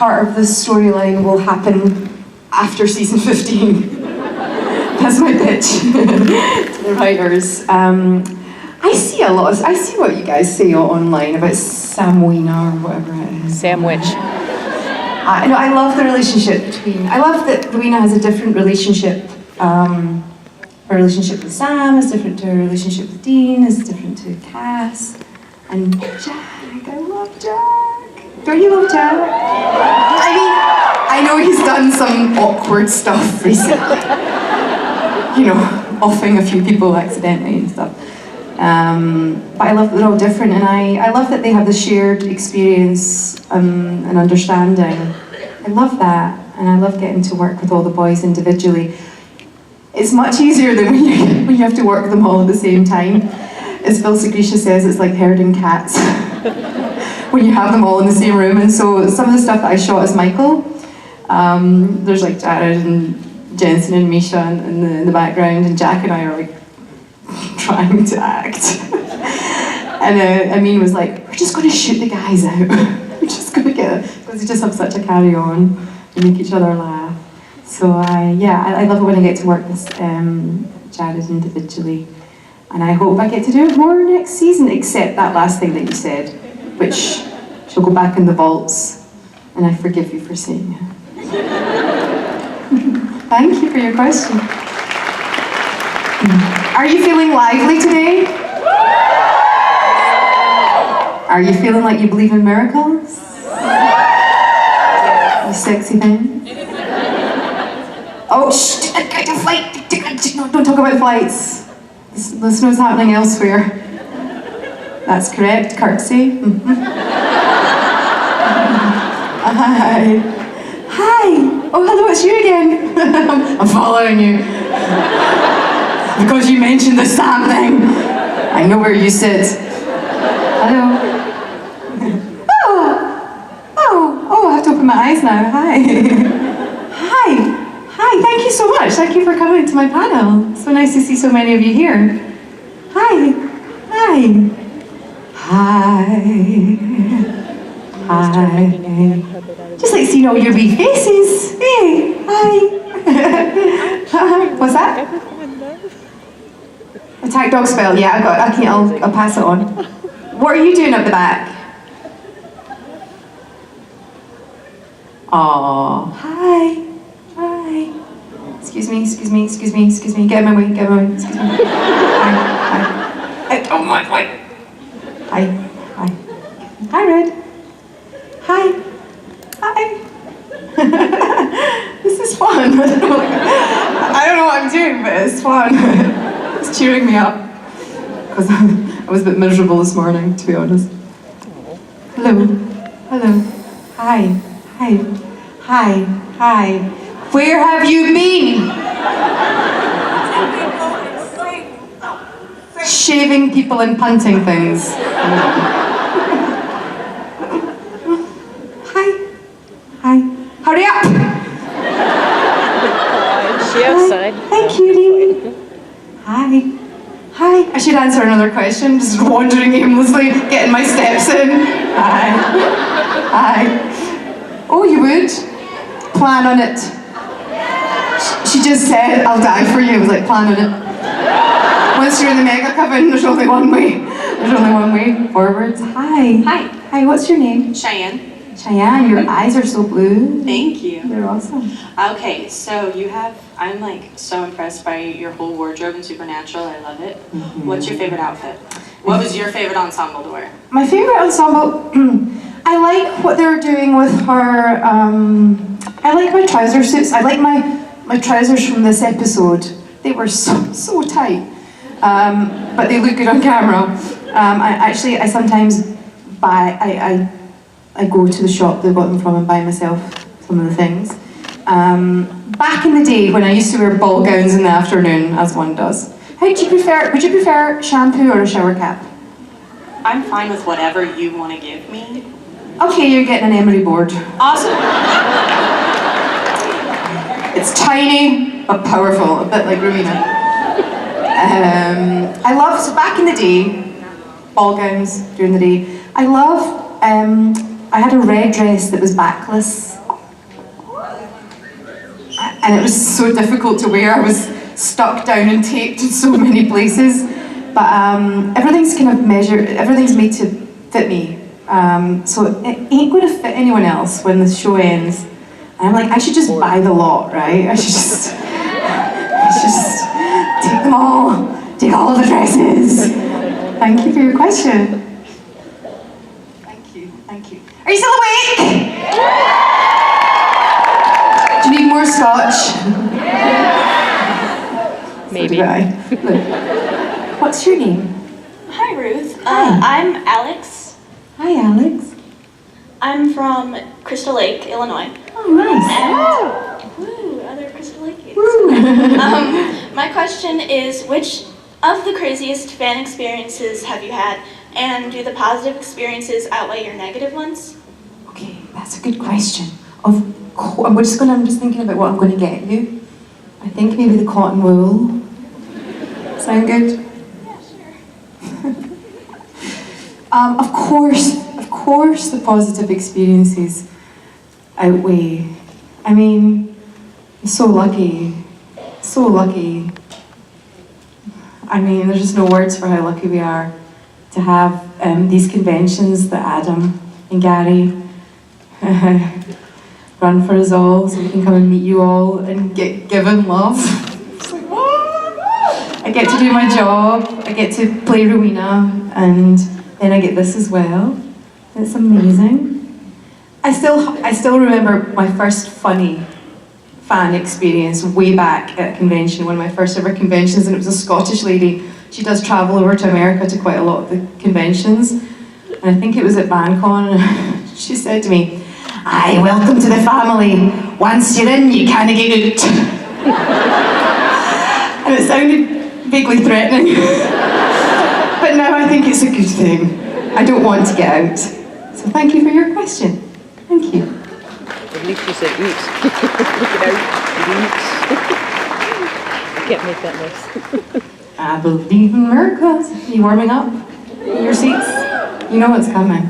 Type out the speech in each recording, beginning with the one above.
part of the storyline will happen after season 15. That's my pitch to the writers. I see what you guys say online about Sam Weena or whatever it is. Sandwich. No, I love the relationship between. I love that Rowena has a different relationship. Her relationship with Sam is different to her relationship with Dean, is different to Cass. And Jack, I love Jack. Don't you love Jack? I mean, I know he's done some awkward stuff recently. You know, offing a few people accidentally and stuff. But I love that they're all different, and I love that they have the shared experience and understanding. I love that, and I love getting to work with all the boys individually. It's much easier than when you have to work them all at the same time. As Phil Segrisha says, it's like herding cats when you have them all in the same room. And so some of the stuff that I shot as Michael, there's like Jared and Jensen and Misha in the background, and Jack and I are like trying to act. And Amin was like, we're just going to shoot the guys out. We're just going to get it. Because we just have such a carry-on and make each other laugh. So I love it when I get to work with Jared individually. And I hope I get to do it more next season, except that last thing that you said, which she'll go back in the vaults, and I forgive you for saying it. Thank you for your question. Are you feeling lively today? Are you feeling like you believe in miracles? You sexy thing? Oh, shh! I got a flight! No, don't talk about flights. The snow's happening elsewhere. That's correct, curtsy. Hi. Hi! Oh, hello, it's you again. I'm following you. Because you mentioned the Sam thing. I know where you sit. Hello. Oh, I have to open my eyes now. Hi. Hi, thank you so much. Thank you for coming to my panel. So nice to see so many of you here. Hi. Just like seeing all your wee faces. Hey, hi. What's that? Attack dog spell, yeah, I'll pass it on. What are you doing up the back? Aww, hi. Excuse me, get in my way, excuse me. Hi. Oh my, wait. Hi, Red. Hi. This is fun. I don't know what I'm doing, but it's fun. It's cheering me up. Because I was a bit miserable this morning, to be honest. Hello. Hi. Where have you been? Shaving people and punting things. Hi. Hurry up! She outside. Hi, cutie. Hi. I should answer another question, just wandering aimlessly, getting my steps in. Hi. Oh, you would? Plan on it. She just said, I'll die for you. I was like, plan on it. Once you're in the mega coven, there's only one way. There's only one way forwards. Hi, what's your name? Cheyenne, your eyes are so blue. thank you. They're awesome. Okay, so I'm like so impressed by your whole wardrobe in Supernatural. I love it. Mm-hmm. What's your favorite outfit? What was your favorite ensemble to wear? My favorite ensemble, I like what they're doing with her, I like my trouser suits. I like my trousers from this episode. They were so tight, but they look good on camera. I sometimes buy, I go to the shop they got them from and buy myself some of the things. Back in the day when I used to wear ball gowns in the afternoon, as one does. Would you prefer shampoo or a shower cap? I'm fine with whatever you want to give me. Okay, you're getting an emery board. Awesome. It's tiny, but powerful, a bit like Rowena. So back in the day, ball gowns during the day, I love I had a red dress that was backless. And it was so difficult to wear. I was stuck down and taped in so many places. But everything's kind of measured, everything's made to fit me. So it ain't going to fit anyone else when the show ends. And I'm like, I should just buy the lot, right? I should just take them all, take all the dresses. Thank you for your question. Thank you. Are you still awake? Do you need more scotch? Maybe. So look, what's your name? Hi, Ruth. Hi. I'm Alex. Hi, Alex. I'm from Crystal Lake, Illinois. Oh, nice. Woo, other Crystal Lake kids. Woo. My question is, which of the craziest fan experiences have you had, and do the positive experiences outweigh your negative ones? Okay, that's a good question. I'm just thinking about what I'm going to get you. I think maybe the cotton wool. Sound good? Yeah, sure. Of course, the positive experiences outweigh. I mean, I'm so lucky. So lucky. I mean, there's just no words for how lucky we are to have these conventions that Adam and Gary run for us all, so we can come and meet you all and get given love. It's like, I get to do my job, I get to play Rowena, and then I get this as well. It's amazing. I still remember my first funny fan experience way back at a convention, one of my first ever conventions, and it was a Scottish lady. She does travel over to America to quite a lot of the conventions, and I think it was at BandCon. She said to me, "Aye, welcome to the family. Once you're in, you can't get out." And it sounded vaguely threatening. But now I think it's a good thing. I don't want to get out. So thank you for your question. Thank you. At least you said oops. Get out. Oops. I can't make that noise. I believe in miracles. Are you warming up in your seats? You know what's coming.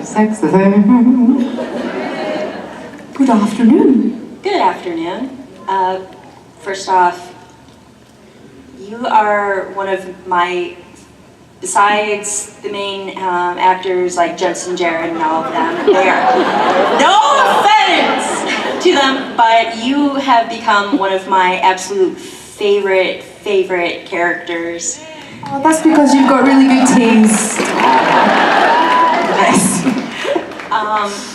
Sex. Good afternoon. Good afternoon. First off, you are one of my, besides the main actors like Judson Jarrett and all of them, they are, no offense to them, but you have become one of my absolute favorite characters. Oh, that's because you've got really good taste. Yes.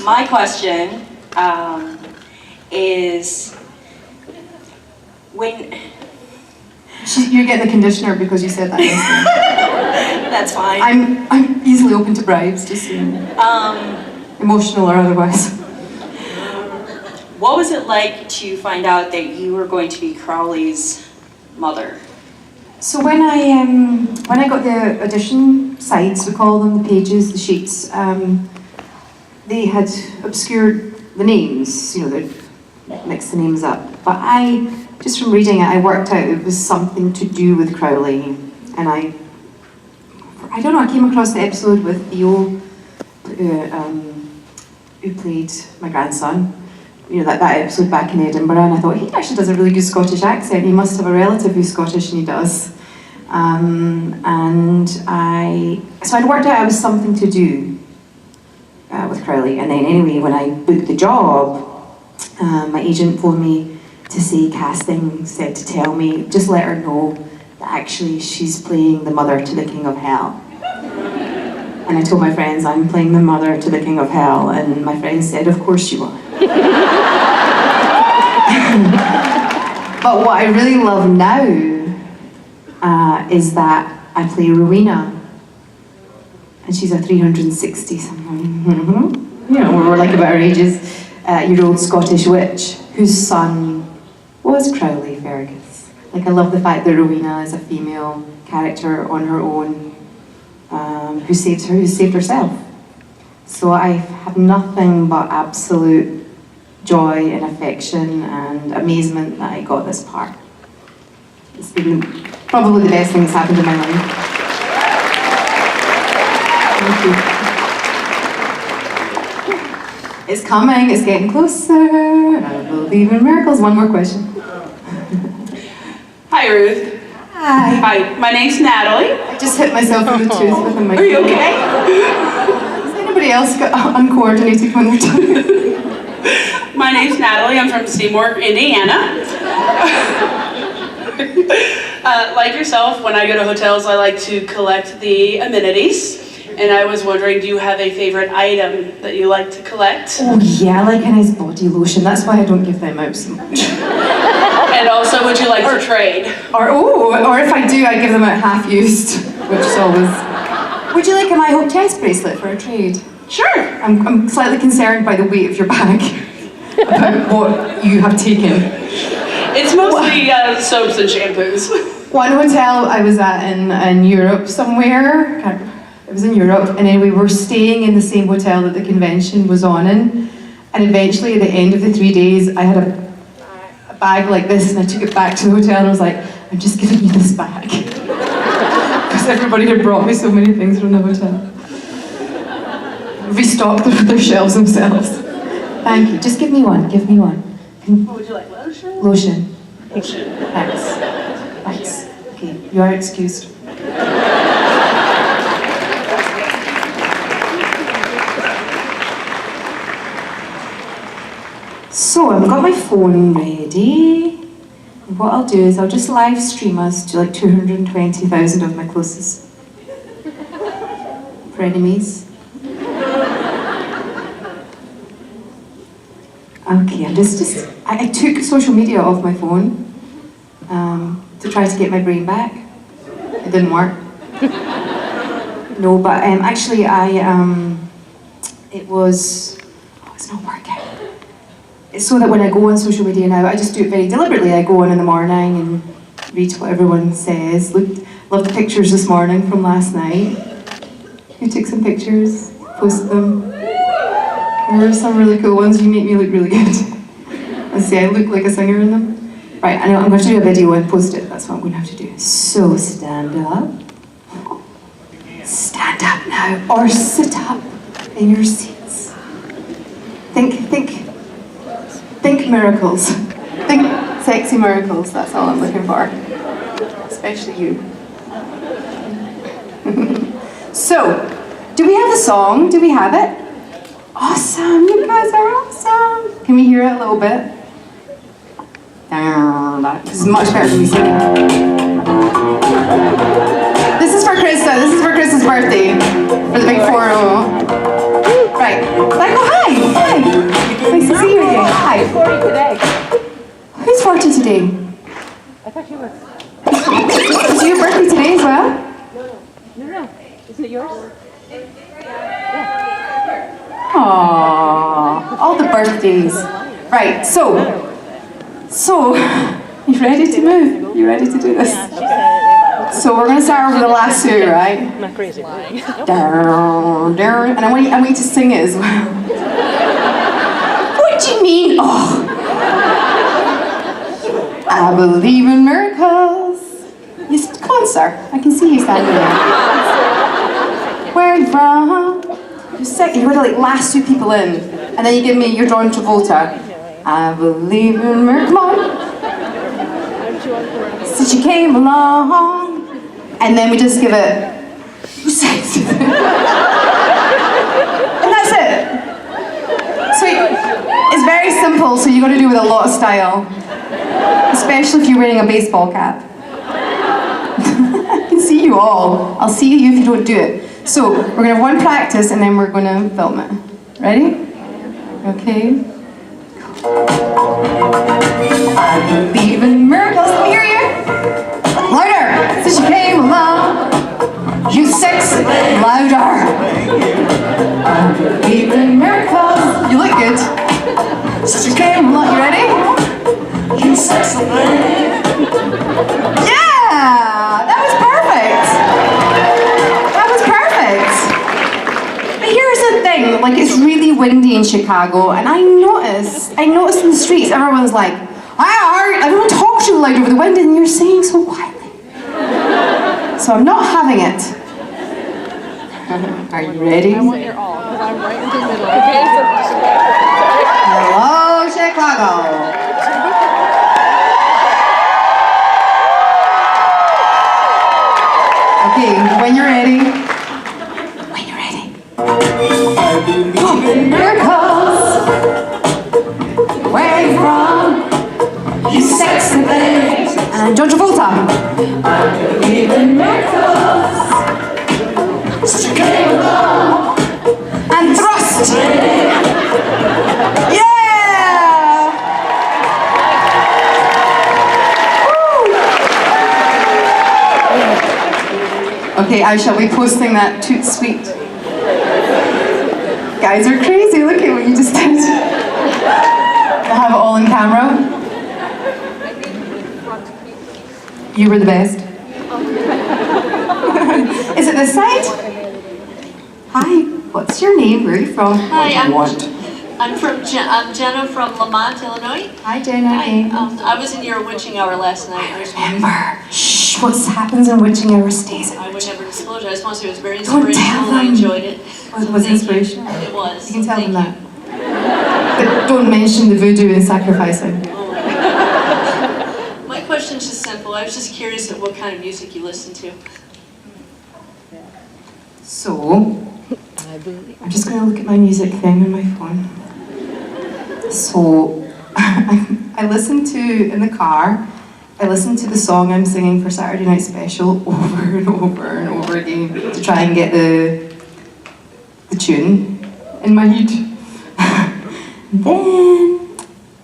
My question is, when... You're getting the conditioner because you said that. That's fine. I'm easily open to bribes, just so you know. Emotional or otherwise. What was it like to find out that you were going to be Crowley's mother? So when I got the audition sides, we call them the pages, the sheets, they had obscured the names, you know, they'd mixed the names up. But just from reading it, I worked out it was something to do with Crowley. And I don't know, I came across the episode with Theo, who played my grandson. You know, that episode back in Edinburgh, and I thought, he actually does a really good Scottish accent. He must have a relative who's Scottish, and he does. So I'd worked out I was something to do with Crowley. And then anyway, when I booked the job, my agent phoned me to say casting said to tell me, just let her know that actually she's playing the mother to the King of Hell. And I told my friends, I'm playing the mother to the King of Hell, and my friends said, of course you are. But what I really love now is that I play Rowena, and she's a 360 something, you know, we're like about our ages, year old Scottish witch whose son was Crowley Fergus. Like, I love the fact that Rowena is a female character on her own, who saved herself. So I have nothing but absolute joy and affection and amazement that I got this part. It's been probably the best thing that's happened in my life. Thank you. It's coming, it's getting closer. I believe in miracles. One more question. Hi, Ruth. Hi. Hi, my name's Natalie. I just hit myself in the tooth with a mic. Are you okay? Has anybody else got uncoordinated when they're done? My name's Natalie. I'm from Seymour, Indiana. Like yourself, when I go to hotels, I like to collect the amenities. And I was wondering, do you have a favorite item that you like to collect? Oh yeah, I like a nice body lotion. That's why I don't give them out so much. And also, would you like to trade? Or if I do, I give them out half used, which is always. Would you like a My Hope chest bracelet for a trade? Sure. I'm slightly concerned by the weight of your bag, about what you have taken. It's mostly soaps and shampoos. One hotel I was at in Europe somewhere. It was in Europe, and then we were staying in the same hotel that the convention was on in. And eventually, at the end of the 3 days, I had a bag like this, and I took it back to the hotel, and I was like, I'm just giving you this bag. Because everybody had brought me so many things from the hotel. Restocked their shelves themselves. Thank you. Just give me one. Give me one. What would you like, lotion? Lotion. Lotion. Thanks. Thanks. Okay, you are excused. So I've got my phone ready. And what I'll do is I'll just live stream us to like 220,000 of my closest frenemies. Okay, I took social media off my phone to try to get my brain back. It didn't work. No, but actually it's not working. It's so that when I go on social media now, I just do it very deliberately. I go on in the morning and read what everyone says. Loved the pictures this morning from last night. You took some pictures, posted them. There are some really cool ones. You make me look really good. Let's see, I look like a singer in them. Right, I know I'm going to do a video and post it. That's what I'm going to have to do. So stand up. Stand up now, or sit up in your seats. Think miracles. Think sexy miracles. That's all I'm looking for. Especially you. So, do we have the song? Do we have it? Awesome, you guys are awesome. Can we hear it a little bit? This is much better than me singing. This is for Krista. This is for Krista's birthday. For the big 4-0. Right. Like, oh, hi. Hi. Nice to see you again. Hi. 40 today. Who's 40 today? I thought you were. Is your birthday today as well? No. Isn't it yours? Aww, all the birthdays. Right, so, you ready to move? You ready to do this? So we're going to start over the last two, right? I'm not crazy. Down, down, and I want you to sing it as well. What do you mean? Oh, I believe in miracles. Yes, come on, sir. I can see you standing there. Where are you from? You were the last two people in, and then you give me You're John Travolta. I believe in miracles. Come on. Since you came along, and then we just give it. And that's it. So it's very simple. So you got to do it with a lot of style, especially if you're wearing a baseball cap. I can see you all. I'll see you if you don't do it. So, we're going to have one practice and then we're going to film it. Ready? Okay. I believe in miracles. Let me hear you. Louder. Since you came along, you sexy. Louder. I believe in miracles. You look good. Since you came along, you ready? You sexy. Yeah! That was perfect. Here's the thing, like it's really windy in Chicago, and I noticed in the streets, everyone's like, everyone talks really loud over the wind, and you're singing so quietly. So I'm not having it. Are you ready? I want your all. I'm right in the middle. Okay, so Hello, Chicago. Okay, when you're ready. When you're ready. Here it comes. Where are you from? You sexy thing. And John Travolta. I believe in miracles. And thrust. Yeah. Okay, I shall be posting that toot sweet. Guys are crazy, look at what you just did. I have it all on camera. You were the best. Is it this side? Hi, what's your name? Where are you from? Hi, What do you want? I'm Jenna from Lamont, Illinois. Hi, Jenna. I was in your witching hour last night. Remember, shh, what happens in witching hour stays. I would never disclose it. I just want to say it was very Don't tell inspirational and I them. enjoyed it. Was it inspirational? It was. You can tell them Thank that. But don't mention the voodoo and sacrificing. you. My question's just simple. I was just curious at what kind of music you listen to. So, I'm just going to look at my music thing on my phone. So, I listen to, in the car, I listen to the song I'm singing for Saturday Night Special over and over and over again to try and get the tune in my head. Then,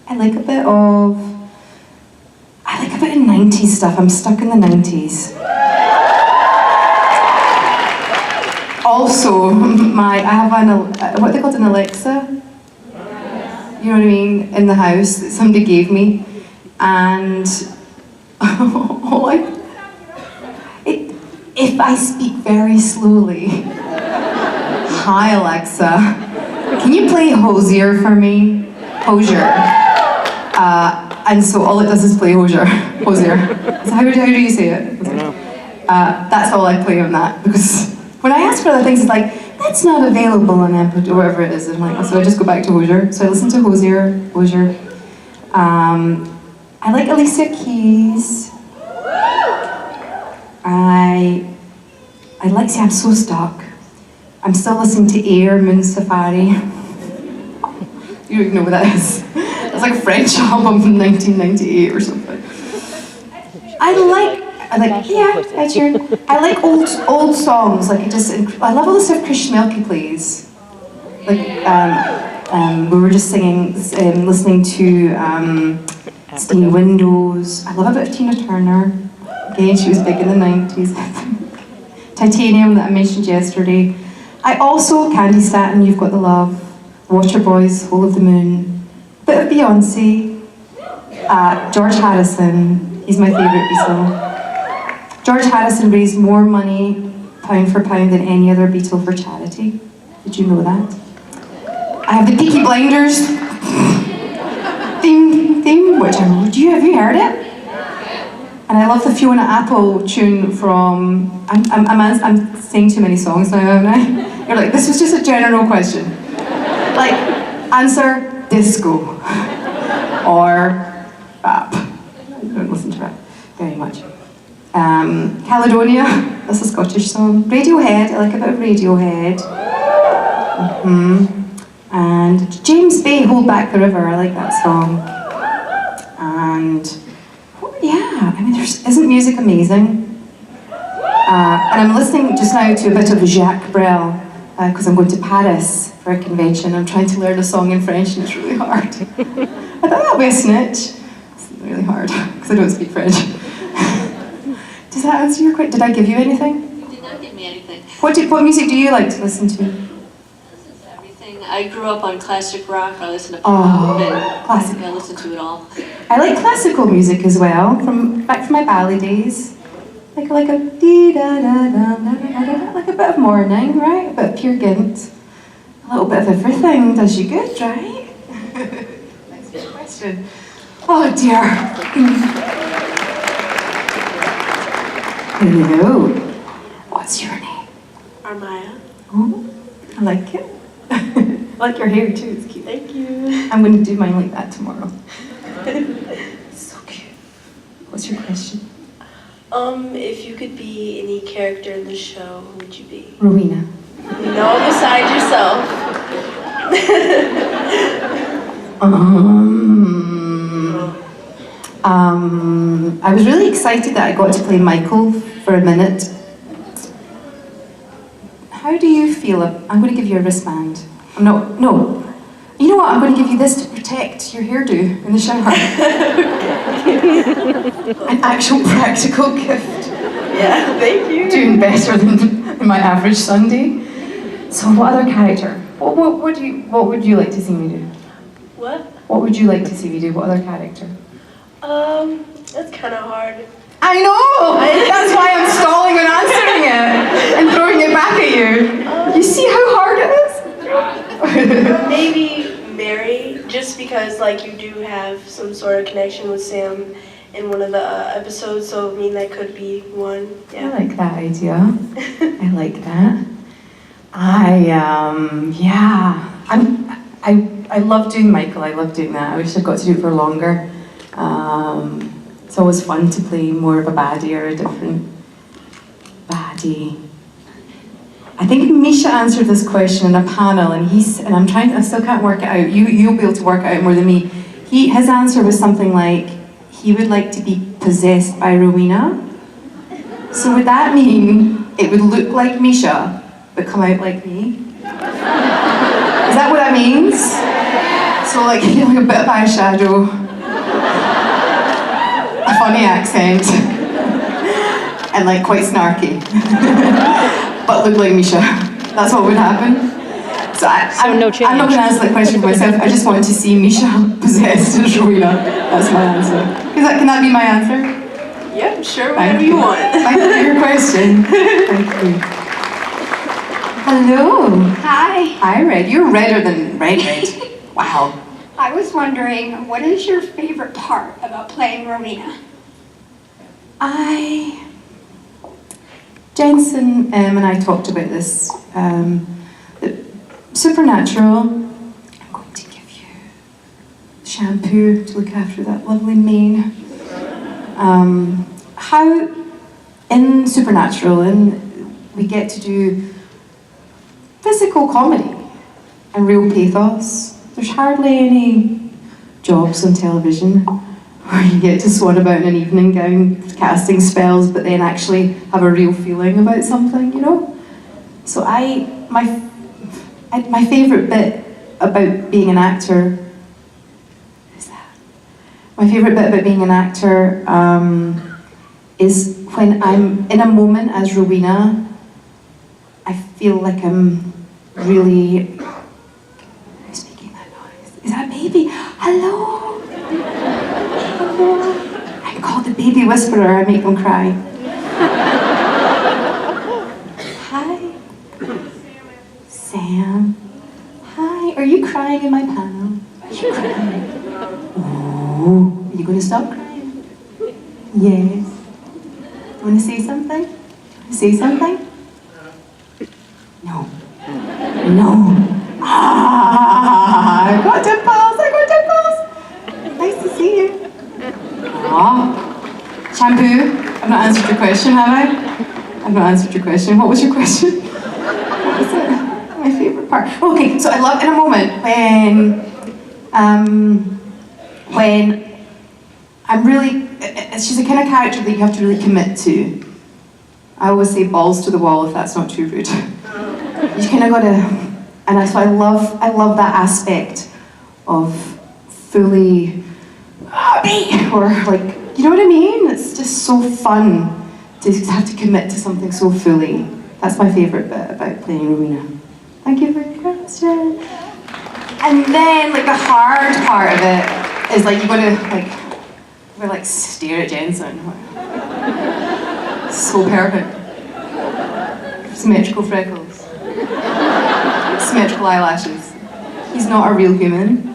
I like a bit of 90s stuff. I'm stuck in the 90s. Also, I have what they called an Alexa? You know what I mean? In the house that somebody gave me. And if I speak very slowly, hi Alexa, can you play Hosier for me? Hosier. And so all it does is play Hosier. Hosier. So how do you say it? That's all I play on that, because when I ask for other things, it's like, that's not available on Amp or whatever it is. I'm like, so I just go back to Hosier. So I listen to Hosier. I like Alicia Keys. I like, see, I'm so stuck. I'm still listening to Air, Moon Safari. You don't even know what that is. It's like a French album from 1998 or something. I like, yeah, Ed Sheeran. I like old songs. Like I love all the stuff Chris Schmelke plays. Like we were just singing, listening to Steamy Windows. I love a bit of Tina Turner. Again, she was big in the 90s. Titanium that I mentioned yesterday. I also Candy Staton, You've Got the Love. Water Boys, Whole of the Moon. Bit of Beyonce. George Harrison. He's my favourite Beatle. George Harrison raised more money, pound for pound, than any other Beatle for charity. Did you know that? I have the Peaky Blinders theme, which have you heard it? And I love the Fiona Apple tune from. I'm saying too many songs now, haven't I? You're like, this was just a general question. Like, answer disco or rap. I don't listen to rap very much. Caledonia, that's a Scottish song. Radiohead, I like a bit of Radiohead. And James Bay, Hold Back the River, I like that song. And yeah, I mean, isn't music amazing? And I'm listening just now to a bit of Jacques Brel, because I'm going to Paris for a convention. I'm trying to learn a song in French and it's really hard. I thought that'd be a snitch. It's really hard, because I don't speak French. Does that answer your question? Did I give you anything? You did not give me anything. What music do you like to listen to? This is everything. I grew up on classic rock. I listen to pop and classic. I listen to it all. I like classical music as well, back from my ballet days. Like a dee da da da da da da, like a bit of morning, right? A bit of Peer Gynt. A little bit of everything does you good, right? Next question. Oh dear. Hello. What's your name? Armaya. Oh, I like it. I like your hair too, it's cute. Thank you. I'm going to do mine like that tomorrow. So cute. What's your question? If you could be any character in the show, who would you be? Rowena. No, besides yourself. I was really excited that I got to play Michael for a minute. How do you feel? I'm going to give you a wristband. No. You know what? I'm going to give you this to protect your hairdo in the shower. An actual practical gift. Yeah, thank you. Doing better than my average Sunday. So what other character? What would you like to see me do? What? What would you like to see me do? What other character? That's kind of hard. I know! That's why I'm stalling and answering it and throwing it back at you. You see how hard it is? Maybe Mary, just because like you do have some sort of connection with Sam in one of the episodes, so I mean that could be one. I like that idea. I like that. I love doing Michael. I love doing that. I wish I got to do it for longer. It's always fun to play more of a baddie or a different baddie. I think Misha answered this question in a panel, and I still can't work it out. You'll be able to work it out more than me. His answer was something like, he would like to be possessed by Rowena. So would that mean it would look like Misha, but come out like me? Is that what that means? So like, a bit of eyeshadow, a funny accent, and like quite snarky, but look like Misha. That's what would happen. So I'm not going to answer that question for myself. I just wanted to see Misha possessed as Rowena. That's my answer. Can that be my answer? Yep, sure, whatever you want. Thank you for your question. Thank you. Hello. Hi. Hi, Red. You're redder than Red. Wow. I was wondering, what is your favorite part about playing Rowena? Jensen and I talked about this. Supernatural. I'm going to give you shampoo to look after that lovely mane. How in Supernatural, we get to do physical comedy and real pathos. There's hardly any jobs on television where you get to swan about in an evening gown casting spells but then actually have a real feeling about something, you know? So my favourite bit about being an actor is when I'm in a moment as Rowena, I feel like I'm really... Who's making that noise? Is that a baby? Hello? Hello? I'm called the baby whisperer, I make them cry. Hi. Sam. Hi, are you crying in my panel? Are you crying? Oh, are you going to stop crying? Yes. Want to say something? Say something? No. I got dimples! Nice to see you. Aw. Shampoo? I've not answered your question, have I? I've not answered your question. What was your question? What was it? My favourite part. Okay, so I love in a moment when I'm really, she's the kind of character that you have to really commit to. I always say balls to the wall if that's not too rude. You kind of gotta, so I love that aspect of fully, or like, you know what I mean? It's just so fun to have to commit to something so fully. That's my favourite bit about playing Rowena. Thank you for your question. And then like the hard part of it is like you gotta stare at Jensen. So perfect. Symmetrical freckles. Symmetrical eyelashes. He's not a real human.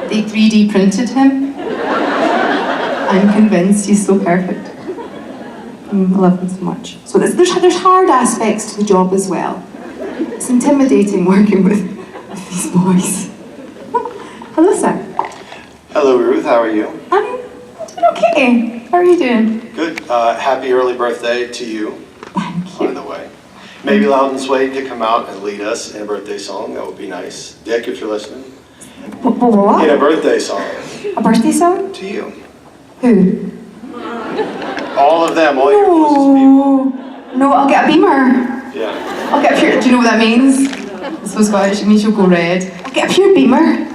They 3D printed him. I'm convinced he's so perfect. I love him so much. So there's hard aspects to the job as well. it's intimidating working with these boys. Hello, sir. Hello, Ruth. How are you? I'm doing okay. How are you doing? Good. Happy early birthday to you, Thank by you. the way. Maybe Loudon Suede could come out and lead us in a birthday song. That would be nice. Dick, if you're listening. What? In a birthday song. A birthday song? To you. Who? All of them. All your closest people. No, I'll get a beamer. Yeah. I'll get a pure. Do you know what that means? It's so Scottish. It means you'll go red. I'll get a pure beamer.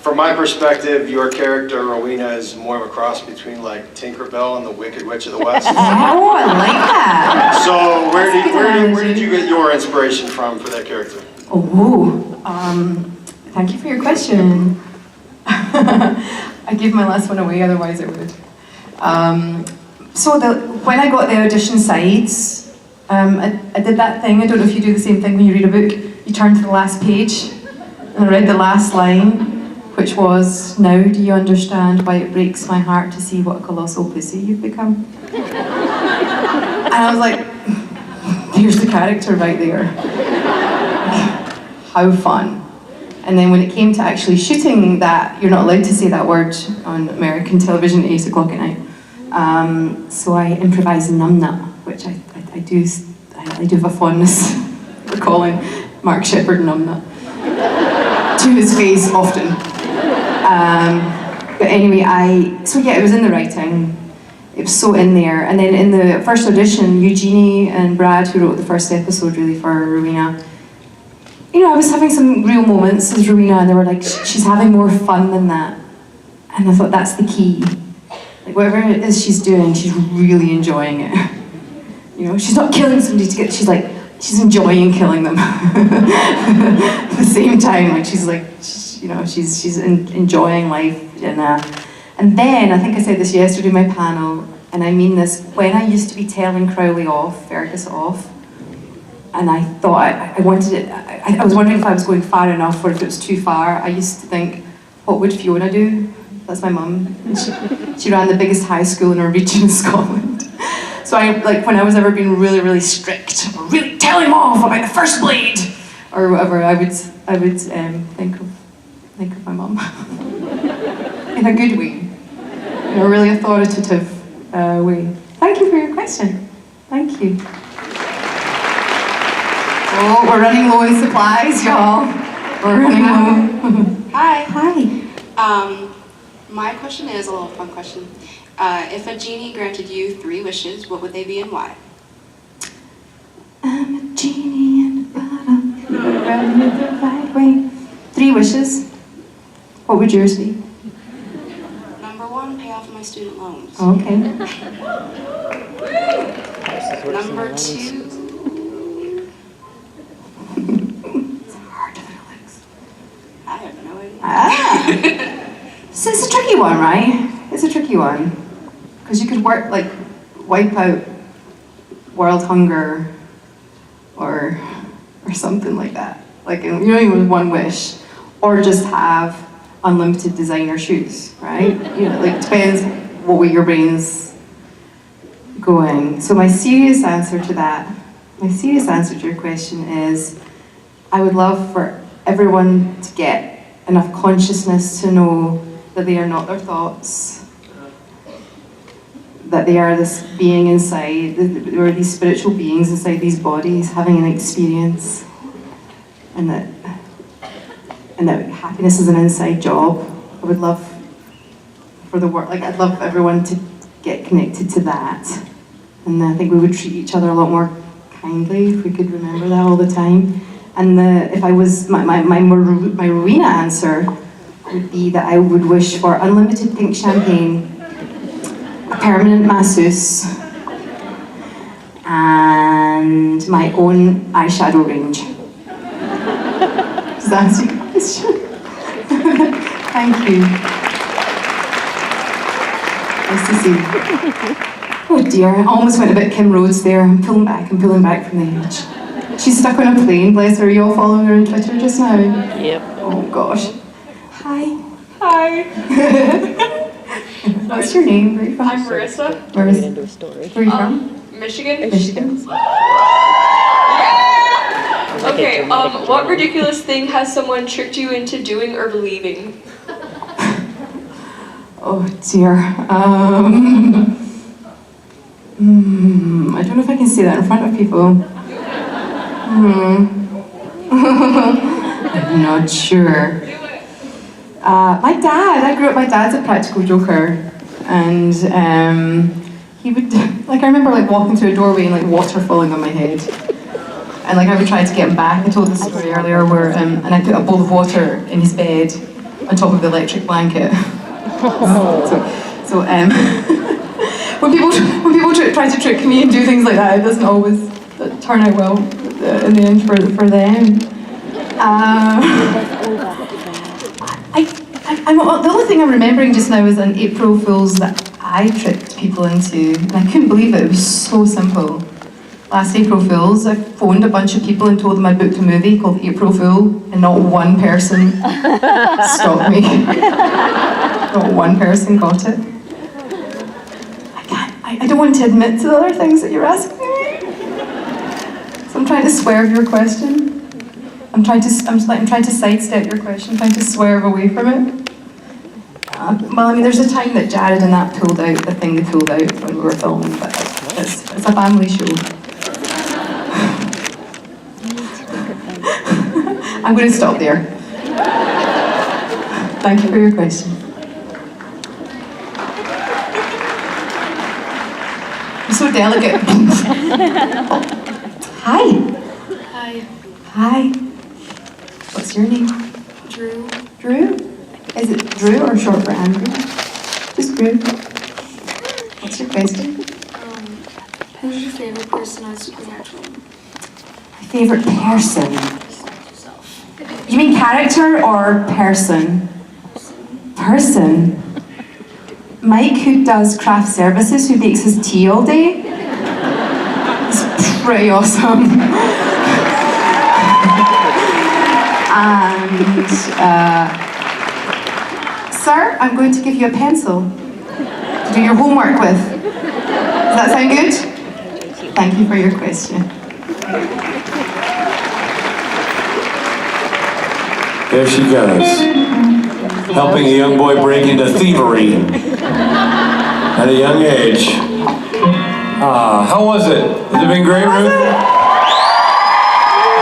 From my perspective, your character, Rowena, is more of a cross between like Tinkerbell and the Wicked Witch of the West. Oh, I like that. So where did you get your inspiration from for that character? Oh, thank you for your question. I gave my last one away, otherwise it would. When I got the audition sides, I did that thing. I don't know if you do the same thing when you read a book. You turn to the last page, and I read the last line, which was, "Now do you understand why it breaks my heart to see what a colossal pussy you've become?" And I was like, there's the character right there. How fun. And then when it came to actually shooting that, you're not allowed to say that word on American television at 8 o'clock at night. So I improvised numbnut, which I do have a fondness for calling Mark Sheppard numbnut to his face often. But anyway, it was in the writing. It was so in there. And then in the first audition, Eugenie and Brad, who wrote the first episode really for Rowena, I was having some real moments as Rowena, and they were like, she's having more fun than that. And I thought that's the key. Like whatever it is she's doing, she's really enjoying it. She's not killing somebody to get, she's enjoying killing them. At the same time, like she's enjoying life. And then, I think I said this yesterday in my panel, and I mean this, when I used to be telling Crowley off, Fergus off, and I thought I wanted it, I was wondering if I was going far enough or if it was too far. I used to think, what would Fiona do? That's my mum. She ran the biggest high school in our region in Scotland. So when I was ever being really, really strict, or really telling him off about the first blade, or whatever, I would think of my mum. In a good way. In a really authoritative way. Thank you for your question. Thank you. Oh, we're running low in supplies, y'all. We're running low. Hi. Hi. My question is a little fun question. If a genie granted you 3 wishes, what would they be and why? I'm a genie in a bottle, running it the right way. 3 wishes. What would yours be? Number 1, pay off my student loans. Okay. Number 2, It's hard to relax. I have no idea. So it's a tricky one, right? It's a tricky one. Because you could wipe out world hunger or something like that. Even with 1 wish. Or just have unlimited designer shoes, right? It depends what way your brain's going. So my serious answer to your question is, I would love for everyone to get enough consciousness to know that they are not their thoughts, that they are this being inside, there are these spiritual beings inside these bodies having an experience, and that happiness is an inside job. I would love for the world, I'd love everyone to get connected to that. And I think we would treat each other a lot more kindly if we could remember that all the time. And if I was, my Rowena answer would be that I would wish for unlimited pink champagne, a permanent masseuse, and my own eyeshadow range. Does that answer your question? Thank you. Nice to see you. Oh dear, I almost went a bit Kim Rhodes there. I'm pulling back from the edge. She's stuck on a plane, bless her. Are you all following her on Twitter just now? Yep. Oh gosh. Hi. Hi. What's your name? Where are you from? I'm Marissa. Get into a story. Where are you from? Michigan? Michigan. Okay, what ridiculous thing has someone tricked you into doing or believing? Oh dear. I don't know if I can say that in front of people. I'm not sure. My dad, my dad's a practical joker, and he would, like, I remember like walking through a doorway and like water falling on my head. And like I would try to get him back. I told this story earlier where, and I put a bowl of water in his bed on top of the electric blanket. So when people try to trick me and do things like that, it doesn't always turn out well in the end for them. The only thing I'm remembering just now is an April Fool's that I tricked people into, and I couldn't believe it. It was so simple. Last April Fool's, I phoned a bunch of people and told them I booked a movie called April Fool, and not one person stopped me. Not one person got it. I don't want to admit to the other things that you're asking me. So I'm trying to swerve your question. I'm trying to sidestep your question, trying to swerve away from it. Well, I mean, there's a time that Jared and that pulled out the thing they pulled out when we were filming, but it's a family show. I'm going to stop there. Thank you for your question. You're so delicate. Hi. Hi. Hi. What's your name? Drew. Drew? Is it Drew or short for Andrew? Just Drew. What's your question? Who's your favorite person on Supernatural? My favorite person? You mean character or person? Person? Mike, who does craft services, who makes his tea all day? It's pretty awesome. And, sir, I'm going to give you a pencil to do your homework with. Does that sound good? Thank you for your question. There she goes, helping a young boy break into thievery at a young age. How was it? Has it been great, Ruth?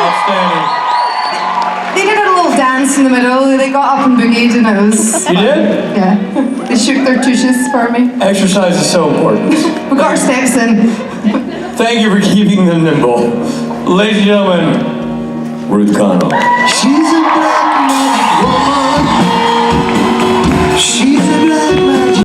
Outstanding. They did a little dance in the middle. They got up and boogied, and it was... You did? Yeah. They shook their tushes for me. Exercise is so important. We got our steps in. Thank you for keeping them nimble. Ladies and gentlemen, Ruth Connell.